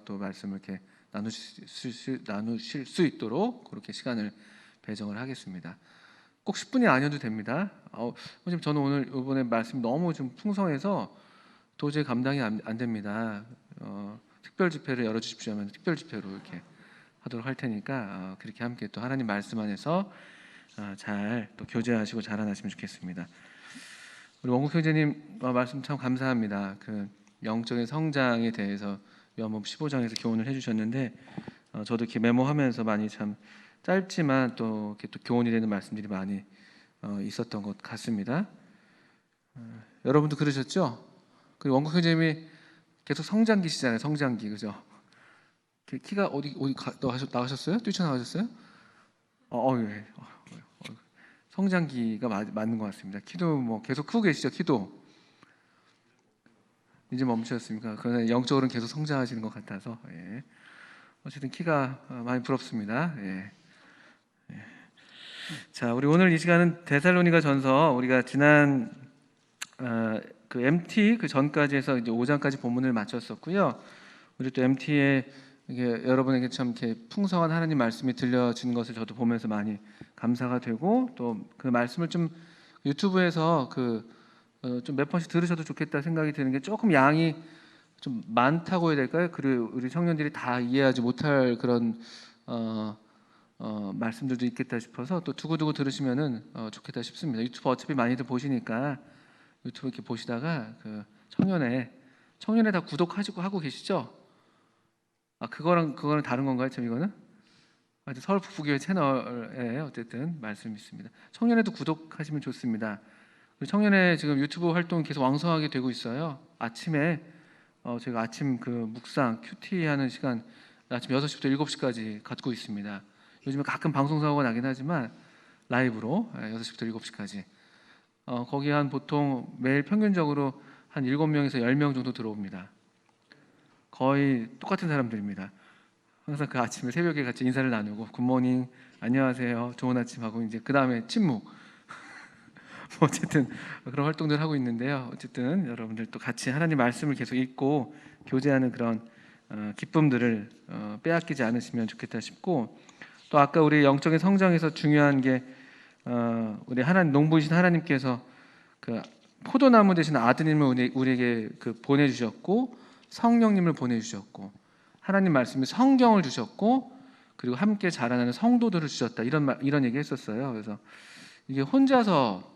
또 말씀을 이렇게 나누실 수 있도록 그렇게 시간을 배정을 하겠습니다. 꼭 10분이 아니어도 됩니다. 선생님, 저는 오늘 이번에 말씀이 너무 좀 풍성해서 도저히 감당이 안 됩니다. 특별 집회를 열어주십시오 하면 특별 집회로 이렇게 하도록 할 테니까 그렇게 함께 또 하나님 말씀 안에서 잘 또 교제하시고 자라나시면 좋겠습니다. 우리 원국 형제님 말씀 참 감사합니다. 그 영적인 성장에 대해서 요한복음 15장에서 교훈을 해주셨는데 저도 이렇게 메모하면서 많이 참 짧지만 또 이렇게 또 교훈이 되는 말씀들이 많이 있었던 것 같습니다. 여러분도 그러셨죠? 그 원국 형제님이 계속 성장기시잖아요. 성장기, 그죠? 키가 어디 나가셨어요? 뛰쳐나가셨어요? 예. 성장기가 맞는 것 같습니다. 키도 뭐 계속 크고 계시죠? 키도 이제 멈추셨습니까? 그러나 영적으로는 계속 성장하시는 것 같아서 예. 어쨌든 키가 많이 부럽습니다. 예. 자, 우리 오늘 이 시간은 데살로니가 전서 우리가 지난 그 MT 그 전까지 해서 이제 5장까지 본문을 마쳤었고요. 우리 또 MT에 여러분에게 참 이렇게 풍성한 하나님 말씀이 들려지는 것을 저도 보면서 많이 감사가 되고 또 그 말씀을 좀 유튜브에서 좀 몇 번씩 들으셔도 좋겠다 생각이 드는 게 조금 양이 좀 많다고 해야 될까요? 그리고 우리 청년들이 다 이해하지 못할 그런 말씀들도 있겠다 싶어서 또 두고두고 들으시면은 좋겠다 싶습니다. 유튜브 어차피 많이들 보시니까 유튜브 이렇게 보시다가 그 청년회 다 구독하고 계시죠? 그거랑 다른 건가요? 참 이거는 서울 북부교회 채널에 어쨌든 말씀이 있습니다. 청년회도 구독하시면 좋습니다. 청년회 지금 유튜브 활동 계속 왕성하게 되고 있어요. 아침에 저희가 아침 그 묵상 큐티 하는 시간 아침 6시부터 7시까지 갖고 있습니다. 요즘에 가끔 방송 사고가 나긴 하지만 라이브로 6시부터 7시까지 거기 한 보통 매일 평균적으로 한 7명에서 10명 정도 들어옵니다. 거의 똑같은 사람들입니다. 항상 그 아침에 새벽에 같이 인사를 나누고 굿모닝, 안녕하세요, 좋은 아침 하고 이제 그 다음에 침묵. 어쨌든 그런 활동들 하고 있는데요. 어쨌든 여러분들 또 같이 하나님 말씀을 계속 읽고 교제하는 그런 기쁨들을 빼앗기지 않으시면 좋겠다 싶고 또 아까 우리 영적인 성장에서 중요한 게 우리 하나님 농부이신 하나님께서 그 포도나무 되신 아드님을 우리에게 보내주셨고 성령님을 보내주셨고 하나님 말씀이 성경을 주셨고 그리고 함께 자라나는 성도들을 주셨다 이런 얘기 했었어요. 그래서 이게 혼자서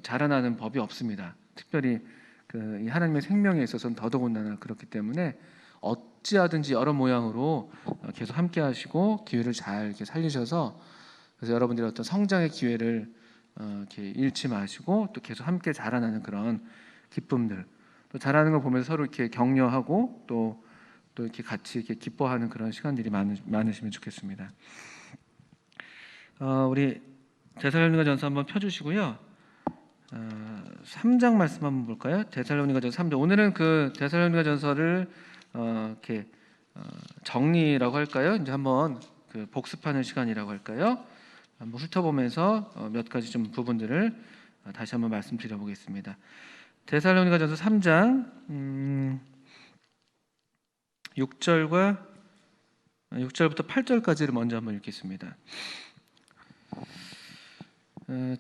자라나는 법이 없습니다. 특별히 이 하나님의 생명에 있어서는 더더군다나 그렇기 때문에 어찌하든지 여러 모양으로 계속 함께하시고 기회를 잘 이렇게 살리셔서 그래서 여러분들의 어떤 성장의 기회를 이렇게 잃지 마시고 또 계속 함께 자라나는 그런 기쁨들 또 자라는 걸 보면서 서로 이렇게 격려하고 또 이렇게 같이 이렇게 기뻐하는 그런 시간들이 많으시면 좋겠습니다. 우리 데살로니가전서 한번 펴주시고요. 3장 말씀 한번 볼까요? 데살로니가전서 3장. 오늘은 그 데살로니가전서를 이렇게 정리라고 할까요? 이제 한번 복습하는 시간이라고 할까요? 한번 훑어보면서 몇 가지 좀 부분들을 다시 한번 말씀드려 보겠습니다. 데살로니가전서 3장 6절부터 8절까지를 먼저 한번 읽겠습니다.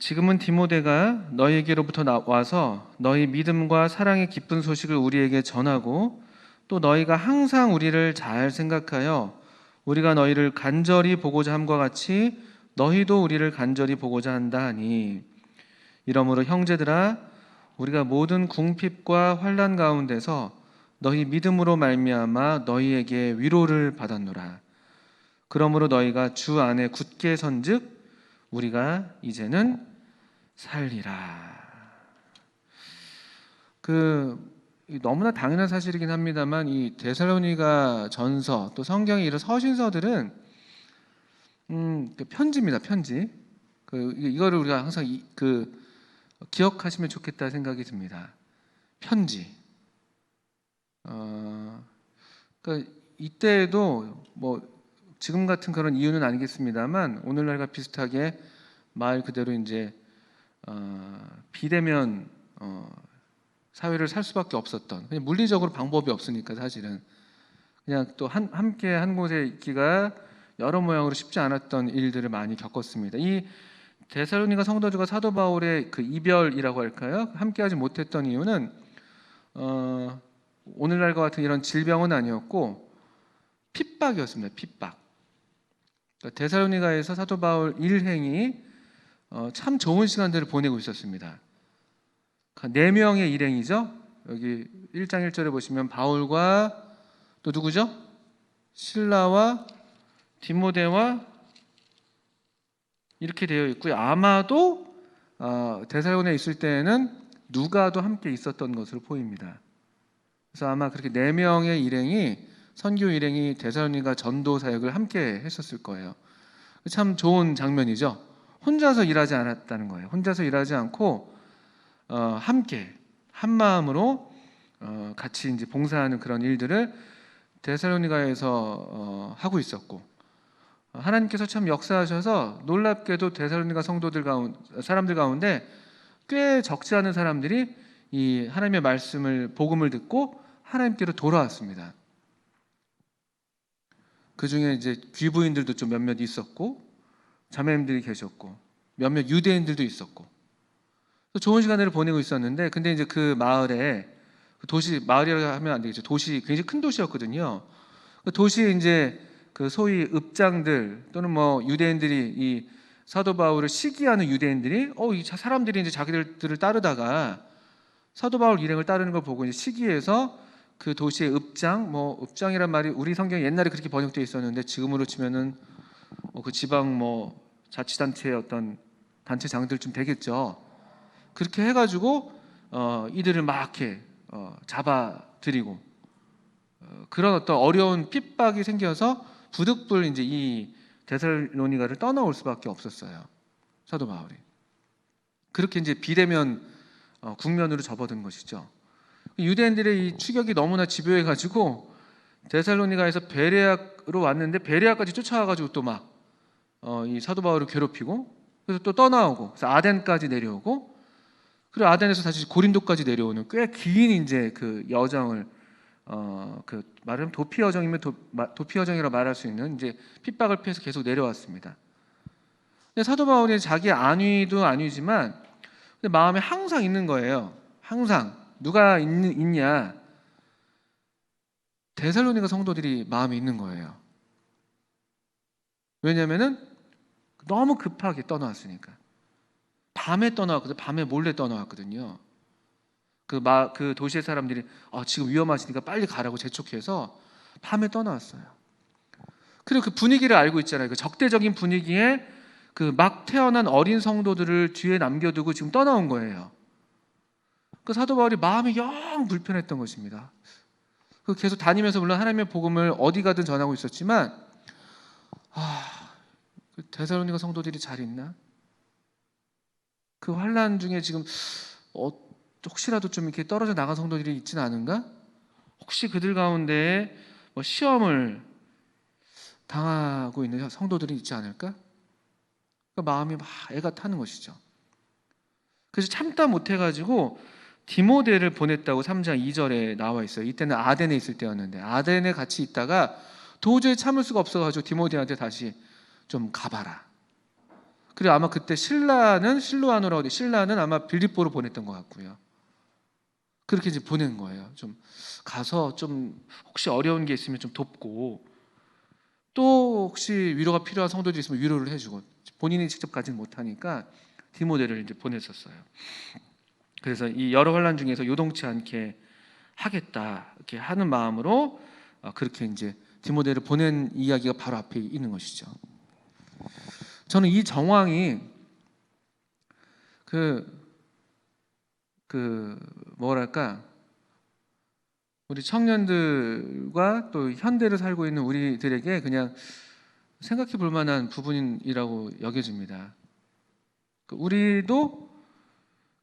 지금은 디모데가 너희에게로부터 와서 너희 믿음과 사랑의 기쁜 소식을 우리에게 전하고 또 너희가 항상 우리를 잘 생각하여 우리가 너희를 간절히 보고자 함과 같이 너희도 우리를 간절히 보고자 한다 하니 이러므로 형제들아 우리가 모든 궁핍과 환난 가운데서 너희 믿음으로 말미암아 너희에게 위로를 받았노라. 그러므로 너희가 주 안에 굳게 선즉 우리가 이제는 살리라. 너무나 당연한 사실이긴 합니다만 이 데살로니가 전서 또 성경의 이런 서신서들은 편지입니다. 편지. 이거를 우리가 항상 기억하시면 좋겠다 생각이 듭니다. 편지. 그러니까 이때에도 뭐 지금 같은 그런 이유는 아니겠습니다만 오늘날과 비슷하게 말 그대로 이제 비대면 사회를 살 수밖에 없었던 그냥 물리적으로 방법이 없으니까 사실은 그냥 또 함께 한 곳에 있기가 여러 모양으로 쉽지 않았던 일들을 많이 겪었습니다. 이 데살로니가 성도들과 사도 바울의 그 이별이라고 할까요? 함께하지 못했던 이유는 오늘날과 같은 이런 질병은 아니었고 핍박이었습니다. 핍박. 그러니까 데살로니가에서 사도 바울 일행이 참 좋은 시간들을 보내고 있었습니다. 4명의 일행이죠. 여기 1장 1절에 보시면 바울과 또 누구죠? 실라와 디모데와 이렇게 되어 있고요. 아마도 데살로니가에 있을 때에는 누가도 함께 있었던 것으로 보입니다. 그래서 아마 그렇게 4명의 일행이 선교 일행이 데살로니가 전도 사역을 함께 했었을 거예요. 참 좋은 장면이죠. 혼자서 일하지 않았다는 거예요. 혼자서 일하지 않고 함께 한 마음으로 같이 이제 봉사하는 그런 일들을 데살로니가에서 하고 있었고, 하나님께서 참 역사하셔서 놀랍게도 데살로니가 사람들 가운데 꽤 적지 않은 사람들이 이 하나님의 말씀을 복음을 듣고 하나님께로 돌아왔습니다. 그 중에 이제 귀부인들도 좀 몇몇 있었고 자매님들이 계셨고 몇몇 유대인들도 있었고 좋은 시간을 보내고 있었는데, 근데 이제 그 마을에 마을이라고 하면 안 되겠죠. 굉장히 큰 도시였거든요. 그 도시에 이제 그 소위 읍장들 또는 뭐 유대인들이 이 사도 바울을 시기하는 유대인들이 이 사람들이 이제 자기들을 따르다가 사도 바울 일행을 따르는 걸 보고 이제 시기해서 그 도시의 읍장이란 말이 우리 성경에 옛날에 그렇게 번역되어 있었는데 지금으로 치면은 그 지방 자치단체의 어떤 단체장들쯤 되겠죠. 그렇게 해가지고 이들을 막 이렇게 잡아들이고 그런 어떤 어려운 핍박이 생겨서 부득불 이제 이 데살로니가를 떠나올 수밖에 없었어요. 사도 바울이 그렇게 이제 비대면 국면으로 접어든 것이죠. 유대인들의 이 추격이 너무나 집요해가지고 데살로니가에서 베레아로 왔는데 베레아까지 쫓아와가지고 또 막 이 사도 바울을 괴롭히고 그래서 또 떠나오고 그래서 아덴까지 내려오고 그리고 아덴에서 다시 고린도까지 내려오는 꽤 긴 이제 그 여정을 그 말하면 도피 여정이면 도피 여정이라 말할 수 있는 이제 핍박을 피해서 계속 내려왔습니다. 근데 사도 바울이 자기 안위도 안위지만 근데 마음에 항상 있는 거예요. 항상 누가 있냐? 데살로니가 성도들이 마음에 있는 거예요. 왜냐하면은 너무 급하게 떠나왔으니까. 밤에 떠나왔거든요. 밤에 몰래 떠나왔거든요. 그 도시의 사람들이 지금 위험하시니까 빨리 가라고 재촉해서 밤에 떠나왔어요. 그리고 그 분위기를 알고 있잖아요. 그 적대적인 분위기에 그 막 태어난 어린 성도들을 뒤에 남겨두고 지금 떠나온 거예요. 그 사도 바울이 마음이 영 불편했던 것입니다. 그 계속 다니면서 물론 하나님의 복음을 어디 가든 전하고 있었지만 그 데살로니가 성도들이 잘 있나? 그 환난 중에 지금 혹시라도 좀 이렇게 떨어져 나간 성도들이 있지는 않은가? 혹시 그들 가운데 시험을 당하고 있는 성도들이 있지 않을까? 그 마음이 막 애가 타는 것이죠. 그래서 참다 못해가지고 디모데를 보냈다고 3장 2절에 나와 있어요. 이때는 아덴에 있을 때였는데 아덴에 같이 있다가 도저히 참을 수가 없어가지고 디모데한테 다시 좀 가봐라. 그리고 아마 그때 신라는 아마 빌립보로 보냈던 것 같고요. 그렇게 이제 보낸 거예요. 좀 가서 좀 혹시 어려운 게 있으면 좀 돕고 또 혹시 위로가 필요한 성도들이 있으면 위로를 해주고 본인이 직접 가진 못하니까 디모데를 이제 보냈었어요. 그래서 이 여러 환난 중에서 요동치 않게 하겠다 이렇게 하는 마음으로 그렇게 이제 디모데를 보낸 이야기가 바로 앞에 있는 것이죠. 저는 이 정황이 뭐랄까 우리 청년들과 또 현대를 살고 있는 우리들에게 그냥 생각해 볼 만한 부분이라고 여겨집니다. 우리도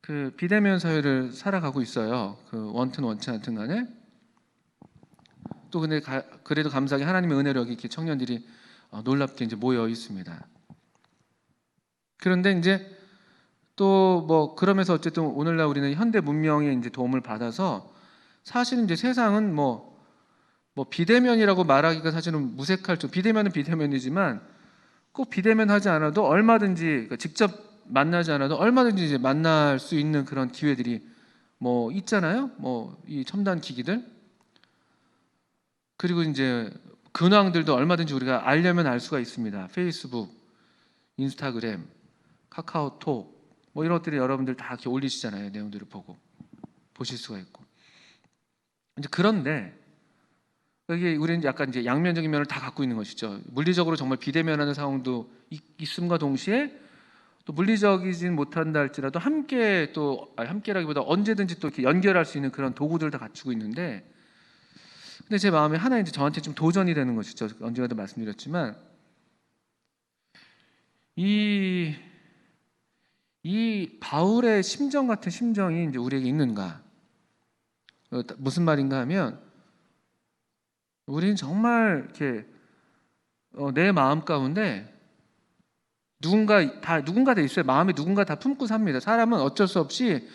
그 비대면 사회를 살아가고 있어요. 그 원튼 원치 않든 간에 또 근데 그래도 감사하게 하나님의 은혜력이 이렇게 청년들이 놀랍게 이제 모여 있습니다. 그런데 이제 또 뭐 그러면서 어쨌든 오늘날 우리는 현대 문명의 이제 도움을 받아서 사실은 이제 세상은 뭐 뭐 비대면이라고 말하기가 사실은 무색할 좀, 비대면은 비대면이지만 꼭 비대면 하지 않아도 얼마든지, 그러니까 직접 만나지 않아도 얼마든지 이제 만날 수 있는 그런 기회들이 뭐 있잖아요. 뭐 이 첨단 기기들. 그리고 이제 근황들도 얼마든지 우리가 알려면 알 수가 있습니다. 페이스북, 인스타그램, 카카오톡 뭐 이런 것들이 여러분들 다 이렇게 올리시잖아요. 내용들을 보고 보실 수가 있고. 이제 그런데 여기 우리는 약간 이제 양면적인 면을 다 갖고 있는 것이죠. 물리적으로 정말 비대면하는 상황도 있음과 동시에 또 물리적이진 못한다 할지라도 함께 또 함께라기보다 언제든지 또 이렇게 연결할 수 있는 그런 도구들을 다 갖추고 있는데, 근데 제 마음에 하나 이제 저한테 좀 도전이 되는 것이죠. 언젠가도 말씀드렸지만 이 바울의 심정 같은 심정이 이제 우리에게 있는가? 무슨 말인가 하면 우리는 정말 이렇게 내 마음 가운데 누군가 돼 있어요. 마음에 누군가 다 품고 삽니다. 사람은 어쩔 수 없이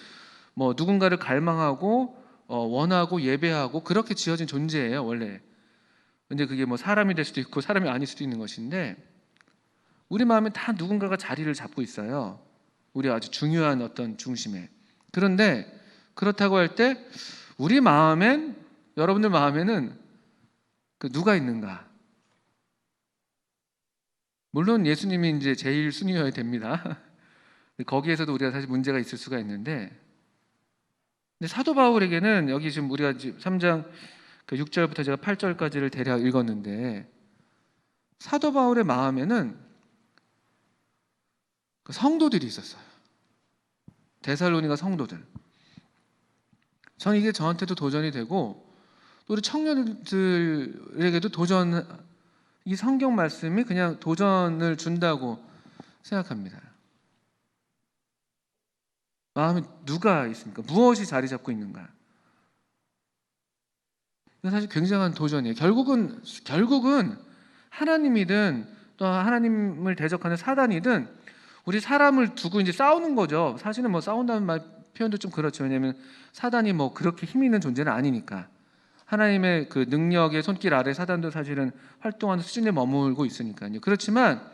뭐 누군가를 갈망하고 원하고 예배하고 그렇게 지어진 존재예요, 원래. 근데 그게 뭐 사람이 될 수도 있고 사람이 아닐 수도 있는 것인데, 우리 마음에 다 누군가가 자리를 잡고 있어요. 우리 아주 중요한 어떤 중심에. 그런데 그렇다고 할 때 우리 마음엔, 여러분들 마음에는 그 누가 있는가? 물론 예수님이 이제 제일 순위여야 됩니다. 거기에서도 우리가 사실 문제가 있을 수가 있는데, 근데 사도 바울에게는 여기 지금 우리가 3장 그 6절부터 제가 8절까지를 대략 읽었는데, 사도 바울의 마음에는 그 성도들이 있었어요. 데살로니가 성도들. 저는 이게 저한테도 도전이 되고 또 우리 청년들에게도 이 성경 말씀이 그냥 도전을 준다고 생각합니다. 마음에 누가 있습니까? 무엇이 자리 잡고 있는가? 이건 사실 굉장한 도전이에요. 결국은 하나님이든 또 하나님을 대적하는 사단이든 우리 사람을 두고 이제 싸우는 거죠. 사실은 뭐 싸운다는 표현도 좀 그렇죠. 왜냐하면 사단이 뭐 그렇게 힘 있는 존재는 아니니까. 하나님의 그 능력의 손길 아래 사단도 사실은 활동하는 수준에 머물고 있으니까요. 그렇지만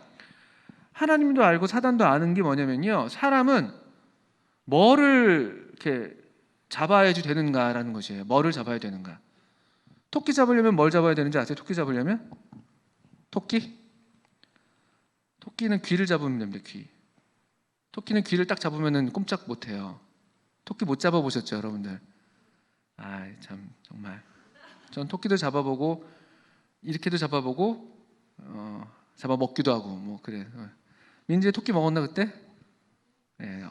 하나님도 알고 사단도 아는 게 뭐냐면요, 사람은 뭐를 이렇게 잡아야지 되는가라는 것이에요. 뭐를 잡아야 되는가? 토끼 잡으려면 뭘 잡아야 되는지 아세요? 토끼 잡으려면? 토끼는 귀를 잡으면 됩니다. 귀. 토끼는 귀를 딱 잡으면은 꼼짝 못해요. 토끼 못 잡아보셨죠, 여러분들? 참 정말. 전 토끼도 잡아보고 이렇게도 잡아보고 잡아먹기도 하고 뭐 그래. 민지 토끼 먹었나 그때? 네,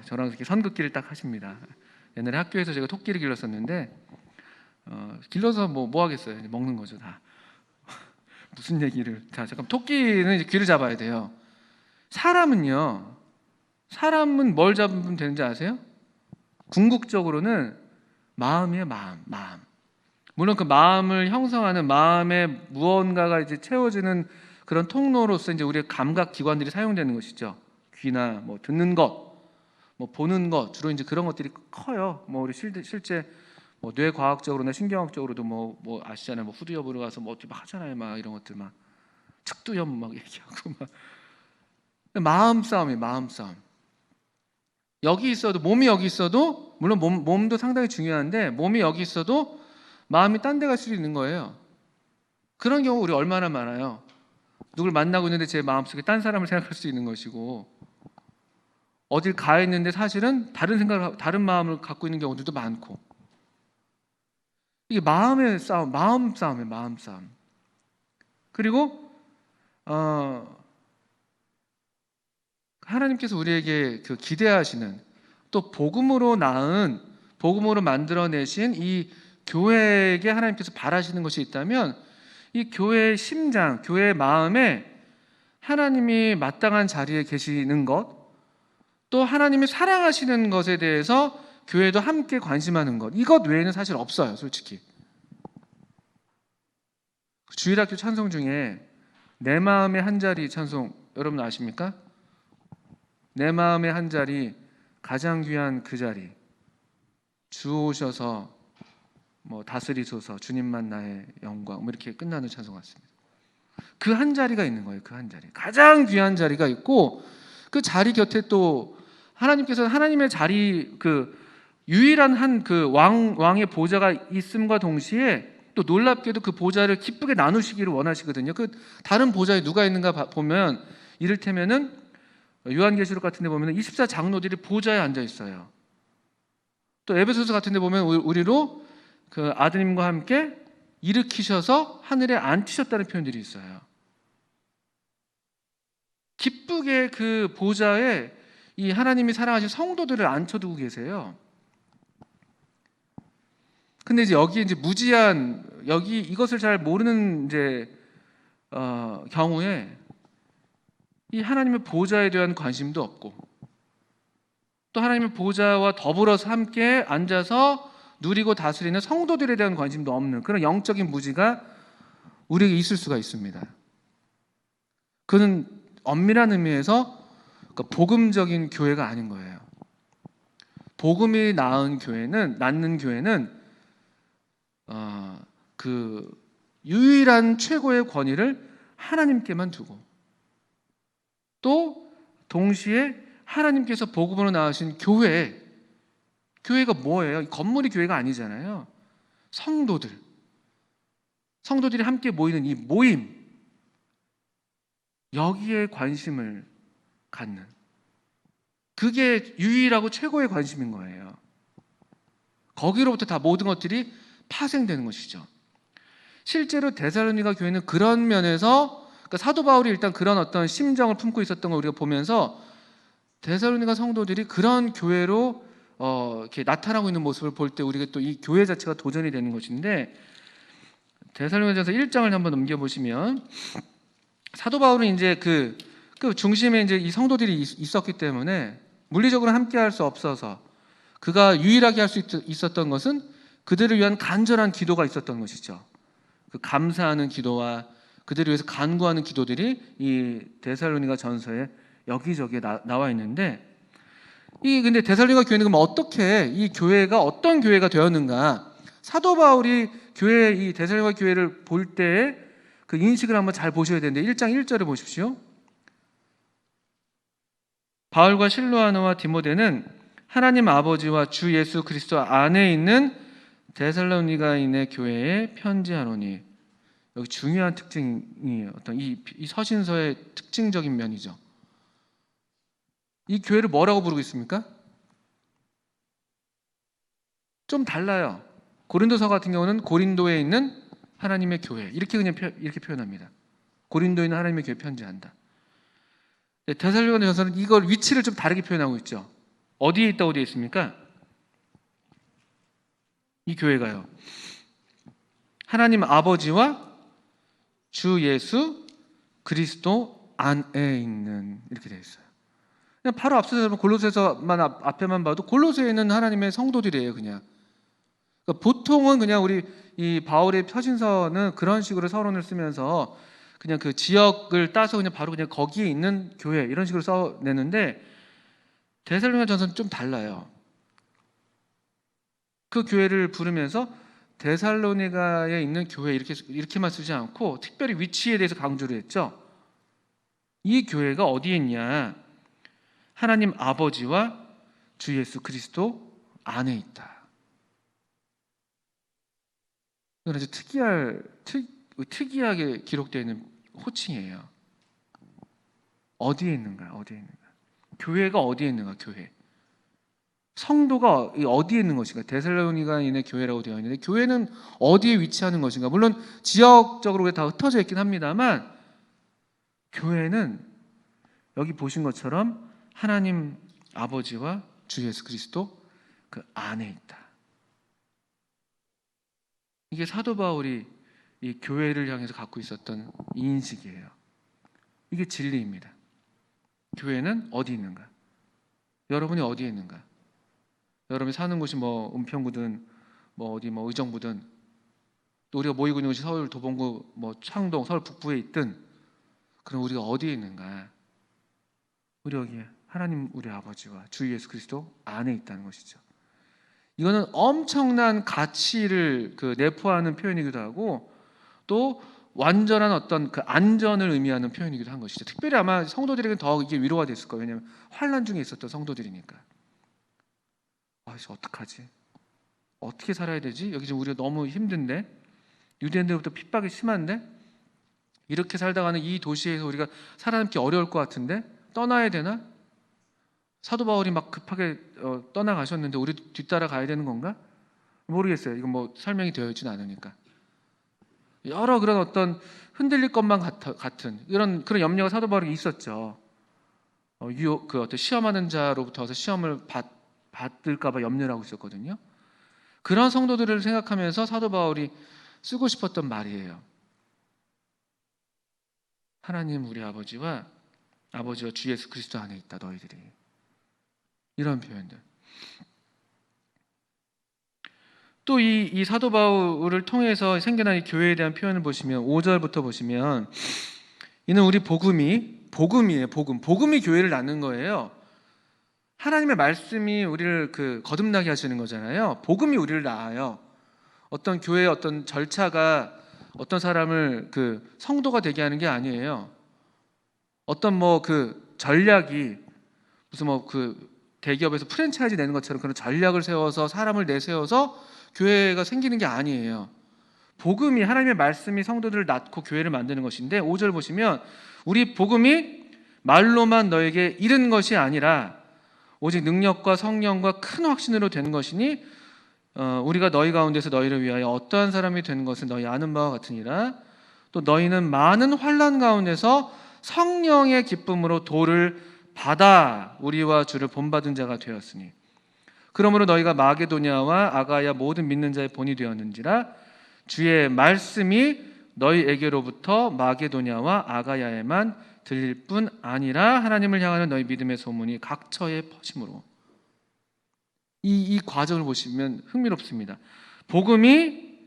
저랑 이렇게 선긋기를 딱 하십니다. 옛날에 학교에서 제가 토끼를 길렀었는데 길러서 뭐 하겠어요? 먹는 거죠 다. 무슨 얘기를? 자, 잠깐. 토끼는 이제 귀를 잡아야 돼요. 사람은 뭘 잡으면 되는지 아세요? 궁극적으로는 마음이에요. 마음. 물론 그 마음을 형성하는 마음의 무언가가 이제 채워지는 그런 통로로서 이제 우리의 감각 기관들이 사용되는 것이죠. 귀나 뭐 듣는 것, 뭐 보는 것, 주로 이제 그런 것들이 커요. 뭐 우리 실제 뭐 뇌과학적으로나 신경학적으로도 뭐 아시잖아요. 뭐 후두엽 보러 가서 뭐 어떻게 막 하잖아요. 막 이런 것들 막 측두엽 막 얘기하고 막 마음 싸움이에요. 마음 싸움. 여기 있어도, 몸이 여기 있어도, 물론 몸도 상당히 중요한데 몸이 여기 있어도 마음이 딴 데 갈 수도 있는 거예요. 그런 경우 우리 얼마나 많아요. 누굴 만나고 있는데 제 마음속에 딴 사람을 생각할 수 있는 것이고, 어딜 가 있는데 사실은 다른 마음을 갖고 있는 경우들도 많고. 이게 마음의 싸움, 마음 싸움이에요. 마음 싸움. 그리고 하나님께서 우리에게 그 기대하시는, 또 복음으로 만들어내신 이 교회에게 하나님께서 바라시는 것이 있다면, 이 교회의 심장, 교회의 마음에 하나님이 마땅한 자리에 계시는 것, 또 하나님이 사랑하시는 것에 대해서 교회도 함께 관심하는 것, 이것 외에는 사실 없어요. 솔직히 주일학교 찬송 중에 내 마음의 한 자리 찬송 여러분 아십니까? 내 마음의 한 자리, 가장 귀한 그 자리, 주 오셔서 뭐 다스리소서 주님만 나의 영광 뭐 이렇게 끝나는 찬송 같습니다. 그 한 자리가 있는 거예요. 그 한 자리, 가장 귀한 자리가 있고 그 자리 곁에 또 하나님께서는 하나님의 자리 그 유일한 한 그 왕의 보좌가 있음과 동시에 또 놀랍게도 그 보좌를 기쁘게 나누시기를 원하시거든요. 그 다른 보좌에 누가 있는가 보면 이를테면은 요한계시록 같은 데 보면 24장로들이 보좌에 앉아 있어요. 또 에베소서 같은 데 보면 우리로 그 아드님과 함께 일으키셔서 하늘에 앉히셨다는 표현들이 있어요. 기쁘게 그 보좌에 이 하나님이 사랑하신 성도들을 앉혀두고 계세요. 근데 이제 여기 이제 무지한 여기 이것을 잘 모르는 이제 경우에 이 하나님의 보좌에 대한 관심도 없고 또 하나님의 보좌와 더불어서 함께 앉아서 누리고 다스리는 성도들에 대한 관심도 없는 그런 영적인 무지가 우리에게 있을 수가 있습니다. 그는 엄밀한 의미에서 복음적인 교회가 아닌 거예요. 복음이 낳는 교회는 그 유일한 최고의 권위를 하나님께만 두고 또 동시에 하나님께서 복음으로 낳으신 교회가 뭐예요? 건물이 교회가 아니잖아요. 성도들이 함께 모이는 이 모임, 여기에 관심을 갖는, 그게 유일하고 최고의 관심인 거예요. 거기로부터 다 모든 것들이 파생되는 것이죠. 실제로 데살로니가 교회는 그런 면에서 그러니까 사도 바울이 일단 그런 어떤 심정을 품고 있었던 걸 우리가 보면서 데살로니가 성도들이 그런 교회로 이렇게 나타나고 있는 모습을 볼 때 우리가 또 이 교회 자체가 도전이 되는 것인데, 데살로니가전서 1장을 한번 넘겨보시면 사도 바울은 이제 그 중심에 이제 이 성도들이 있었기 때문에 물리적으로 함께할 수 없어서 그가 유일하게 할 수 있었던 것은 그들을 위한 간절한 기도가 있었던 것이죠. 그 감사하는 기도와 그들을 위해서 간구하는 기도들이 이 데살로니가 전서에 여기저기에 나와 있는데, 근데 데살로니가 교회는 그럼 어떻게 이 교회가 어떤 교회가 되었는가? 사도 바울이 이 데살로니가 교회를 볼 때의 그 인식을 한번 잘 보셔야 되는데 1장 1절에 보십시오. 바울과 실로아노와 디모데는 하나님 아버지와 주 예수 그리스도 안에 있는 데살로니가인의 교회에 편지하노니. 여기 중요한 특징이 어떤 이 서신서의 특징적인 면이죠. 이 교회를 뭐라고 부르고 있습니까? 좀 달라요. 고린도서 같은 경우는 고린도에 있는 하나님의 교회 이렇게 표현합니다. 고린도에 있는 하나님의 교회 편지한다. 데살로니가전서는 이걸 위치를 좀 다르게 표현하고 있죠. 어디에 있다고 되어 있습니까? 이 교회가요, 하나님 아버지와 주 예수 그리스도 안에 있는, 이렇게 되어 있어요. 그냥 바로 앞서서 골로새서만 앞에만 봐도 골로새에 있는 하나님의 성도들이에요. 그러니까 보통은 그냥 우리 이 바울의 서신서는 그런 식으로 서론을 쓰면서 그냥 그 지역을 따서 그냥 바로 그냥 거기에 있는 교회 이런 식으로 써내는데, 데살로니가전서는 좀 달라요. 그 교회를 부르면서 데살로니가에 있는 교회 이렇게만 쓰지 않고 특별히 위치에 대해서 강조를 했죠. 이 교회가 어디에 있냐? 하나님 아버지와 주 예수 그리스도 안에 있다. 이건 아주 특이하게 기록되어 있는 호칭이에요. 어디에 있는가? 교회가 어디에 있는가? 성도가 어디에 있는 것인가? 데살로니가인의 교회라고 되어 있는데 교회는 어디에 위치하는 것인가? 물론 지역적으로 다 흩어져 있긴 합니다만 교회는 여기 보신 것처럼 하나님 아버지와 주 예수 그리스도 그 안에 있다. 이게 사도 바울이 이 교회를 향해서 갖고 있었던 인식이에요. 이게 진리입니다. 교회는 어디 있는가? 여러분이 어디에 있는가? 여러분이 사는 곳이 뭐 은평구든 뭐 어디 뭐 의정부든 또 우리가 모이고 있는 곳이 서울 도봉구 뭐 창동 서울 북부에 있든, 그럼 우리가 어디에 있는가? 우리 여기에 하나님 우리 아버지와 주 예수 그리스도 안에 있다는 것이죠. 이거는 엄청난 가치를 내포하는 표현이기도 하고 또 완전한 어떤 그 안전을 의미하는 표현이기도 한 것이죠. 특별히 아마 성도들에게는 더 이게 위로가 됐을 거예요. 왜냐하면 환난 중에 있었던 성도들이니까. 이제 어떡하지? 어떻게 살아야 되지? 여기 지금 우리가 너무 힘든데, 유대인들부터 핍박이 심한데, 이렇게 살다가는 이 도시에서 우리가 살아남기 어려울 것 같은데 떠나야 되나? 사도 바울이 막 급하게 떠나가셨는데 우리 뒤따라 가야 되는 건가? 모르겠어요. 이건 뭐 설명이 되어 있지는 않으니까. 여러 그런 어떤 흔들릴 것만 같은 그런 염려가 사도 바울에게 있었죠. 그 어떤 시험하는 자로부터 시험을 받을까봐 염려를 하고 있었거든요. 그런 성도들을 생각하면서 사도 바울이 쓰고 싶었던 말이에요. 하나님 우리 아버지와 주 예수 그리스도 안에 있다 너희들이. 이런 표현들. 또 이 사도 바울을 통해서 생겨난 이 교회에 대한 표현을 보시면 5절부터 보시면 이는 우리 복음이에요. 복음이 교회를 낳는 거예요. 하나님의 말씀이 우리를 거듭나게 하시는 거잖아요. 복음이 우리를 낳아요. 어떤 교회의 어떤 절차가 어떤 사람을 성도가 되게 하는 게 아니에요. 어떤 전략이 무슨 대기업에서 프랜차이즈 내는 것처럼 그런 전략을 세워서 사람을 내세워서 교회가 생기는 게 아니에요. 복음이 하나님의 말씀이 성도들을 낳고 교회를 만드는 것인데 5절 보시면 우리 복음이 말로만 너에게 이른 것이 아니라 오직 능력과 성령과 큰 확신으로 되는 것이니 우리가 너희 가운데서 너희를 위하여 어떠한 사람이 되는 것을 너희 아는 바와 같으니라. 또 너희는 많은 환난 가운데서 성령의 기쁨으로 도를 받아 우리와 주를 본받은 자가 되었으니 그러므로 너희가 마게도냐와 아가야 모든 믿는 자의 본이 되었는지라. 주의 말씀이 너희에게로부터 마게도냐와 아가야에만 들릴 뿐 아니라 하나님을 향하는 너희 믿음의 소문이 각처에 퍼짐으로. 이 과정을 보시면 흥미롭습니다. 복음이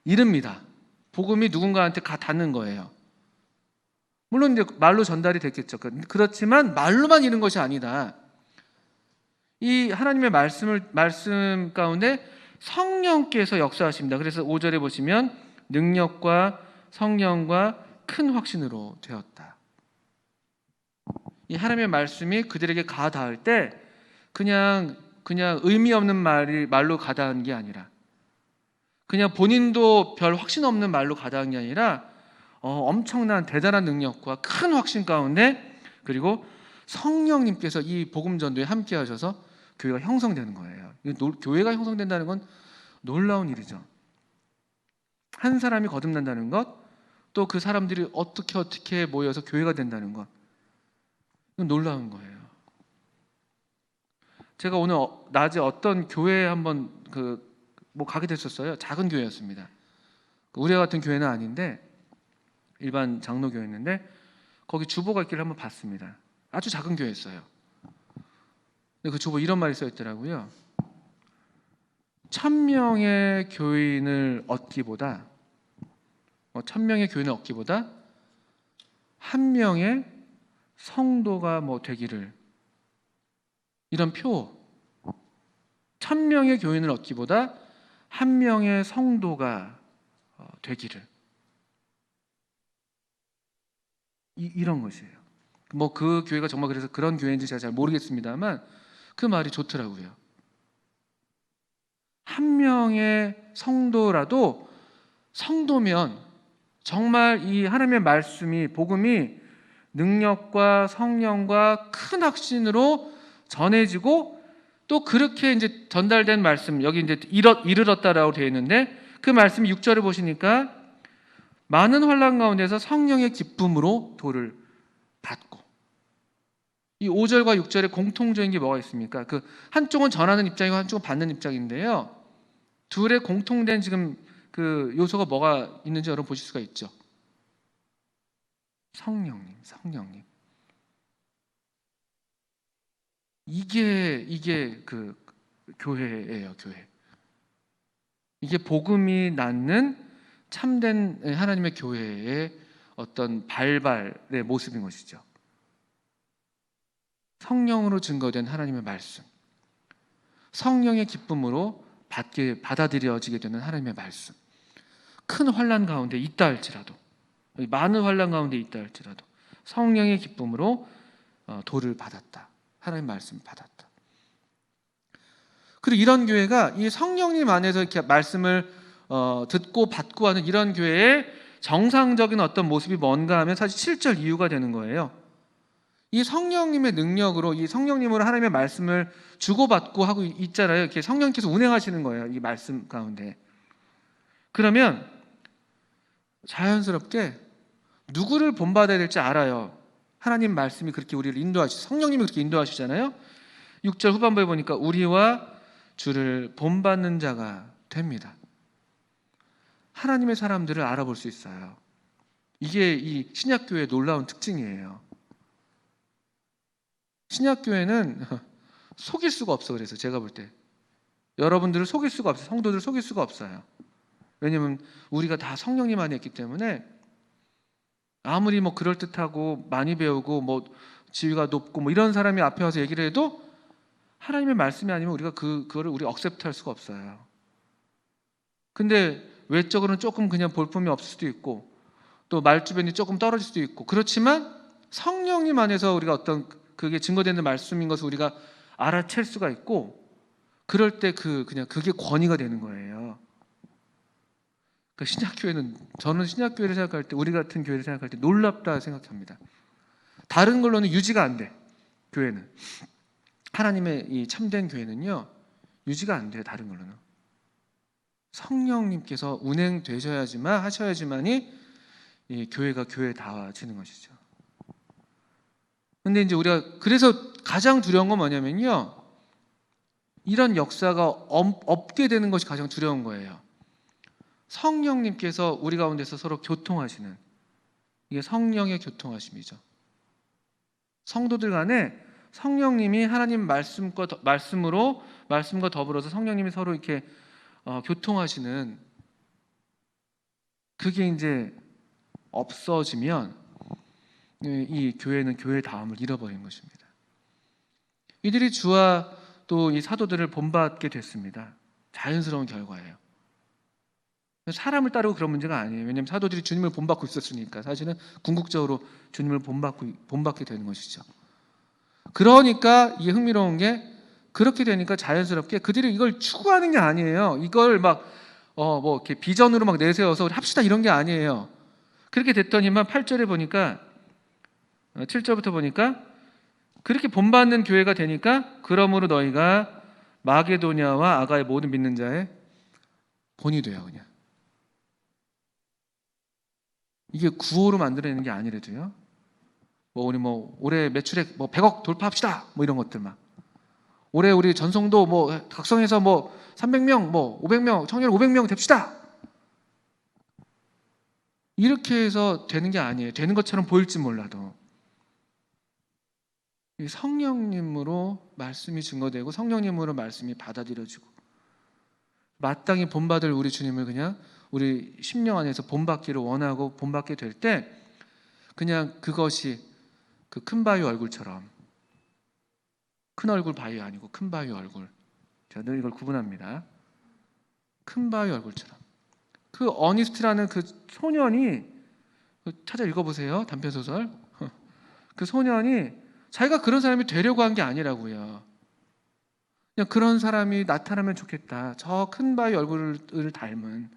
이릅니다. 복음이 누군가한테 닿는 거예요. 물론 이제 말로 전달이 됐겠죠. 그렇지만 말로만 이른 것이 아니다. 이 하나님의 말씀 가운데 성령께서 역사하십니다. 그래서 5절에 보시면 능력과 성령과 큰 확신으로 되었다. 이 하나님의 말씀이 그들에게 가닿을 때 그냥 의미 없는 말로 가닿은 게 아니라 그냥 본인도 별 확신 없는 말로 가닿은 게 아니라 엄청난 대단한 능력과 큰 확신 가운데 그리고 성령님께서 이 복음 전도에 함께 하셔서 교회가 형성되는 거예요. 교회가 형성된다는 건 놀라운 일이죠. 한 사람이 거듭난다는 것, 또 그 사람들이 어떻게 모여서 교회가 된다는 것, 이건 놀라운 거예요. 제가 오늘 낮에 어떤 교회에 한번 가게 됐었어요. 작은 교회였습니다. 우리와 같은 교회는 아닌데 일반 장로교회였는데 거기 주보가 있기를 한번 봤습니다. 아주 작은 교회였어요. 근데 그 주보 이런 말이 써 있더라고요. 1000명의 교인을 얻기보다 1000명의 교인을 얻기보다 한 명의 성도가 되기를, 이런 표. 1000명의 교인을 얻기보다 한 명의 성도가 되기를, 이런 것이에요. 그 교회가 정말 그래서 그런 교회인지 제가 잘 모르겠습니다만 그 말이 좋더라고요. 한 명의 성도라도 성도면 정말 이 하나님의 말씀이 복음이 능력과 성령과 큰 확신으로 전해지고 또 그렇게 이제 전달된 말씀, 여기 이제 이르렀다라고 되어 있는데 그 말씀이 6절을 보시니까 많은 환난 가운데서 성령의 기쁨으로 도를 받고. 이 5절과 6절에 공통적인 게 뭐가 있습니까? 한쪽은 전하는 입장이고 한쪽은 받는 입장인데요. 둘의 공통된 지금 요소가 뭐가 있는지 여러분 보실 수가 있죠. 성령님. 이게 교회예요, 교회. 이게 복음이 낳는 참된 하나님의 교회의 어떤 발발의 모습인 것이죠. 성령으로 증거된 하나님의 말씀, 성령의 기쁨으로 받아들여지게 되는 하나님의 말씀. 큰 환난 가운데 있다 할지라도, 많은 환난 가운데 있다 할지라도 성령의 기쁨으로 도를 받았다. 하나님 말씀을 받았다. 그리고 이런 교회가 이 성령님 안에서 이렇게 말씀을 듣고 받고 하는 이런 교회의 정상적인 어떤 모습이 뭔가 하면 사실 7절 이유가 되는 거예요. 이 성령님의 능력으로, 이 성령님으로 하나님의 말씀을 주고받고 하고 있잖아요. 이렇게 성령께서 운행하시는 거예요, 이 말씀 가운데. 그러면 자연스럽게 누구를 본받아야 될지 알아요. 하나님 말씀이 그렇게 우리를 성령님이 그렇게 인도하시잖아요. 6절 후반부에 보니까 우리와 주를 본받는 자가 됩니다. 하나님의 사람들을 알아볼 수 있어요. 이게 이 신약교회의 놀라운 특징이에요. 신약교회는 속일 수가 없어. 그래서 제가 볼 때 여러분들을 속일 수가 없어요. 성도들을 속일 수가 없어요. 왜냐하면 우리가 다 성령님 안에 있기 때문에 아무리 뭐 그럴듯하고 많이 배우고 뭐 지위가 높고 뭐 이런 사람이 앞에 와서 얘기를 해도 하나님의 말씀이 아니면 우리가 그거를 우리 억셉트할 수가 없어요. 근데 외적으로는 조금 그냥 볼품이 없을 수도 있고 또 말주변이 조금 떨어질 수도 있고, 그렇지만 성령님 안에서 우리가 어떤 그게 증거되는 말씀인 것을 우리가 알아챌 수가 있고, 그럴 때 그냥 그게 권위가 되는 거예요. 그러니까 신약교회는, 저는 신약교회를 생각할 때, 우리 같은 교회를 생각할 때 놀랍다 생각합니다. 다른 걸로는 유지가 안 돼. 교회는, 하나님의 이 참된 교회는요 유지가 안 돼요. 다른 걸로는 성령님께서 하셔야지만이 이 교회가 교회다워지는 것이죠. 근데 이제 우리가 그래서 가장 두려운 건 뭐냐면요, 이런 역사가 없게 되는 것이 가장 두려운 거예요. 성령님께서 우리 가운데서 서로 교통하시는, 이게 성령의 교통하심이죠. 성도들 간에 성령님이 하나님 말씀과 더불어서 성령님이 서로 이렇게 교통하시는, 그게 이제 없어지면 이 교회는 교회다움을 잃어버린 것입니다. 이들이 주와 또 이 사도들을 본받게 됐습니다. 자연스러운 결과예요. 사람을 따르고 그런 문제가 아니에요. 왜냐하면 사도들이 주님을 본받고 있었으니까 사실은 궁극적으로 주님을 본받게 되는 것이죠. 그러니까 이게 흥미로운 게, 그렇게 되니까 자연스럽게 그들이 이걸 추구하는 게 아니에요. 이걸 막 뭐 이렇게 비전으로 막 내세워서 우리 합시다 이런 게 아니에요. 그렇게 됐더니만 8절에 보니까, 7절부터 보니까 그렇게 본받는 교회가 되니까 그러므로 너희가 마게도냐와 아가의 모든 믿는 자의 본이 돼요. 그냥 이게 구호로 만들어내는 게 아니래도요. 우리 올해 매출액 100억 돌파합시다 뭐 이런 것들, 막 올해 우리 전성도 각성해서 300명 500명 청년 500명 됩시다, 이렇게 해서 되는 게 아니에요. 되는 것처럼 보일지 몰라도 성령님으로 말씀이 증거되고 성령님으로 말씀이 받아들여지고 마땅히 본받을 우리 주님을 그냥 우리 심령 안에서 본받기를 원하고 본받게 될 때, 그냥 그것이 그 큰 바위 얼굴처럼, 큰 얼굴 바위 아니고 큰 바위 얼굴, 제가 늘 이걸 구분합니다. 큰 바위 얼굴처럼, 그 어니스트라는 그 소년이, 찾아 읽어보세요. 단편소설. 그 소년이 자기가 그런 사람이 되려고 한 게 아니라고요. 그냥 그런 사람이 나타나면 좋겠다, 저 큰 바위 얼굴을 닮은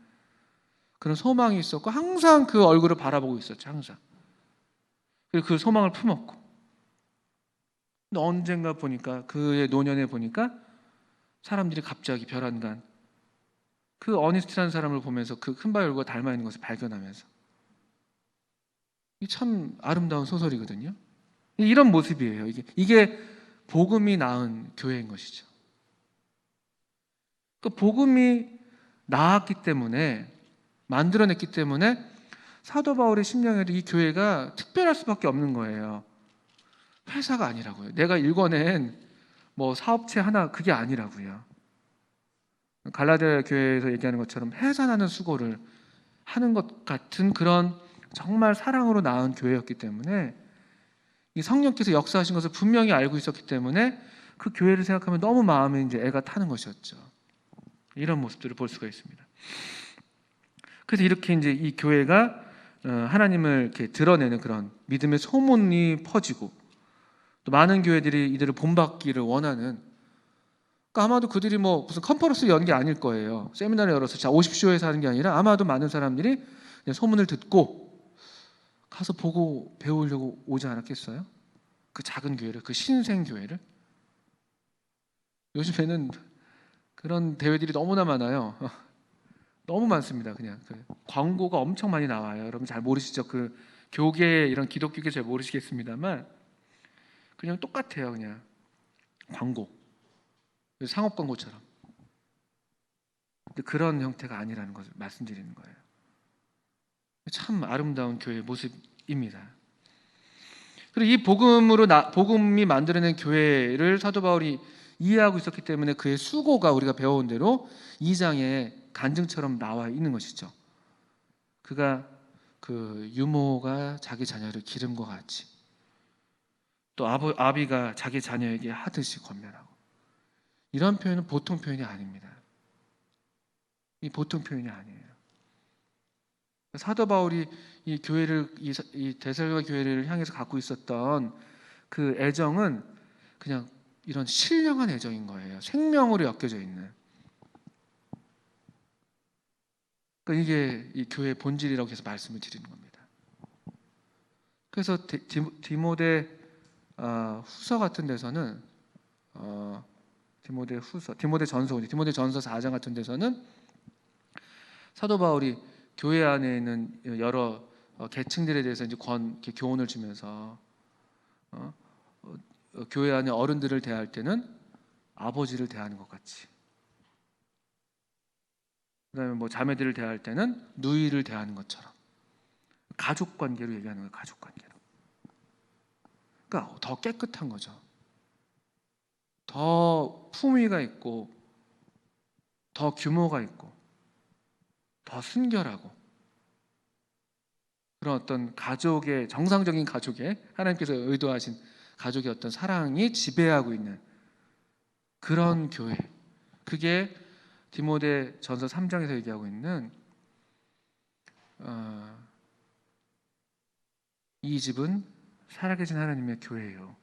그런 소망이 있었고 항상 그 얼굴을 바라보고 있었죠. 항상. 그리고 그 소망을 품었고, 근데 언젠가 보니까, 그의 노년에 보니까 사람들이 갑자기 별안간 그 어니스트라는 사람을 보면서 그 큰 바위 얼굴과 닮아 있는 것을 발견하면서, 이 참 아름다운 소설이거든요. 이런 모습이에요. 이게 복음이 낳은 교회인 것이죠. 그 복음이 나았기 때문에, 만들어냈기 때문에 사도 바울의 심령에도 이 교회가 특별할 수밖에 없는 거예요. 회사가 아니라고요. 내가 읽어낸 사업체 하나, 그게 아니라고요. 갈라디아 교회에서 얘기하는 것처럼 해산하는 수고를 하는 것 같은 그런 정말 사랑으로 낳은 교회였기 때문에, 이 성령께서 역사하신 것을 분명히 알고 있었기 때문에 그 교회를 생각하면 너무 마음에 이제 애가 타는 것이었죠. 이런 모습들을 볼 수가 있습니다. 그래서 이렇게 이제 이 교회가 하나님을 이렇게 드러내는 그런 믿음의 소문이 퍼지고 또 많은 교회들이 이들을 본받기를 원하는, 그러니까 아마도 그들이 뭐 무슨 컨퍼런스 연 게 아닐 거예요. 세미나를 열어서 자 오십시오 해서 하는 게 아니라 아마도 많은 사람들이 소문을 듣고 가서 보고 배우려고 오지 않았겠어요? 그 작은 교회를, 그 신생 교회를. 요즘에는 그런 대회들이 너무나 많아요. 너무 많습니다. 그냥 광고가 엄청 많이 나와요. 여러분 잘 모르시죠? 그 교계, 이런 기독교계 잘 모르시겠습니다만 그냥 똑같아요. 그냥 광고, 상업 광고처럼. 근데 그런 형태가 아니라는 것을 말씀드리는 거예요. 참 아름다운 교회의 모습입니다. 그리고 이 복음이 만들어낸 교회를 사도 바울이 이해하고 있었기 때문에 그의 수고가 우리가 배워온 대로 2장에 간증처럼 나와 있는 것이죠. 그가 그 유모가 자기 자녀를 기름과 같이, 또 아비가 자기 자녀에게 하듯이 권면하고, 이런 표현은 보통 표현이 아닙니다. 이 보통 표현이 아니에요. 사도 바울이 이 교회를, 이 데살로니가 교회를 향해서 갖고 있었던 그 애정은 그냥 이런 신령한 애정인 거예요. 생명으로 엮여져 있는. 그러니까 이게 이 교회의 본질이라고 해서 말씀을 드리는 겁니다. 그래서 디모데 후서 같은 데서는 디모데 전서 4장 같은 데서는 사도 바울이 교회 안에 있는 여러 계층들에 대해서 이제 이렇게 교훈을 주면서 교회 안에 어른들을 대할 때는 아버지를 대하는 것 같이, 그다음에 뭐 자매들을 대할 때는 누이를 대하는 것처럼, 가족 관계로 얘기하는 거예요. 가족 관계로. 그러니까 더 깨끗한 거죠. 더 품위가 있고, 더 규모가 있고, 더 순결하고, 그런 어떤 가족의, 정상적인 가족의, 하나님께서 의도하신 가족의 어떤 사랑이 지배하고 있는 그런 교회, 그게 디모데 전서 3장에서 얘기하고 있는 이 집은 살아계신 하나님의 교회예요.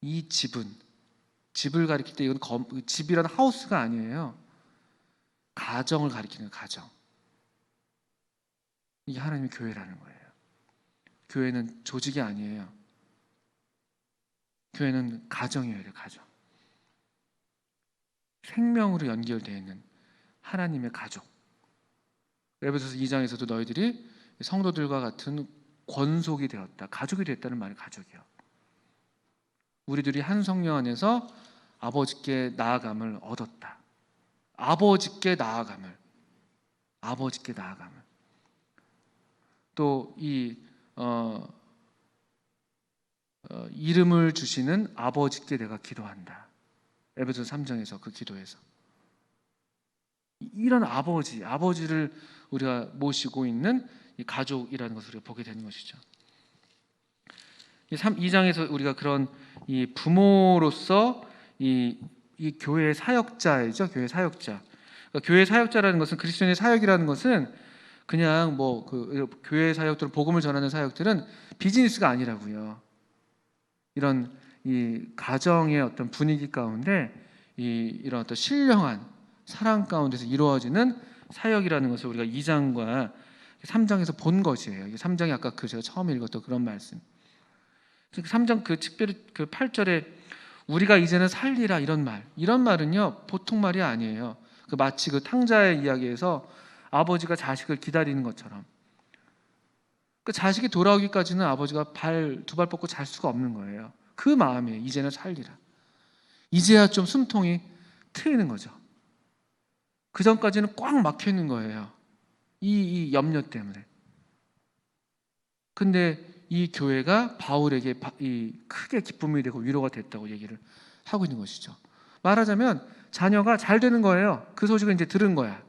이 집을 가리킬 때 이건 집이란 하우스가 아니에요. 가정을 가리키는 가정. 이게 하나님의 교회라는 거예요. 교회는 조직이 아니에요. 교회는 가정이에요. 가정. 생명으로 연결되어 있는 하나님의 가족. 에베소서 2장에서도 너희들이 성도들과 같은 권속이 되었다. 가족이 됐다는 말이 가족이요. 우리들이 한 성령 안에서 아버지께 나아감을 얻었다. 아버지께 나아감을. 또 이 이름을 주시는 아버지께 내가 기도한다. 에베소서 3장에서 그 기도에서 이런 아버지를 우리가 모시고 있는 이 가족이라는 것을 우리가 보게 되는 것이죠. 2장에서 우리가 그런 이 부모로서 이 교회의 사역자이죠. 교회 사역자. 그러니까 교회 사역자라는 것은, 그리스도인의 사역이라는 것은 그냥 뭐 그 교회 사역들은, 복음을 전하는 사역들은 비즈니스가 아니라고요. 이런 이 가정의 어떤 분위기 가운데 이런 어떤 신령한 사랑 가운데서 이루어지는 사역이라는 것을 우리가 2장과 3장에서 본 것이에요. 3장이 아까 제가 처음에 읽었던 그런 말씀. 3장 특별히 8절에 우리가 이제는 살리라, 이런 말은요 보통 말이 아니에요. 마치 탕자의 이야기에서 아버지가 자식을 기다리는 것처럼, 자식이 돌아오기까지는 아버지가 두 발 뻗고 잘 수가 없는 거예요. 그 마음에 이제는 살리라. 이제야 좀 숨통이 트이는 거죠. 그 전까지는 꽉 막혀 있는 거예요. 이 염려 때문에. 근데 이 교회가 바울에게 크게 기쁨이 되고 위로가 됐다고 얘기를 하고 있는 것이죠. 말하자면 자녀가 잘 되는 거예요. 그 소식을 이제 들은 거야.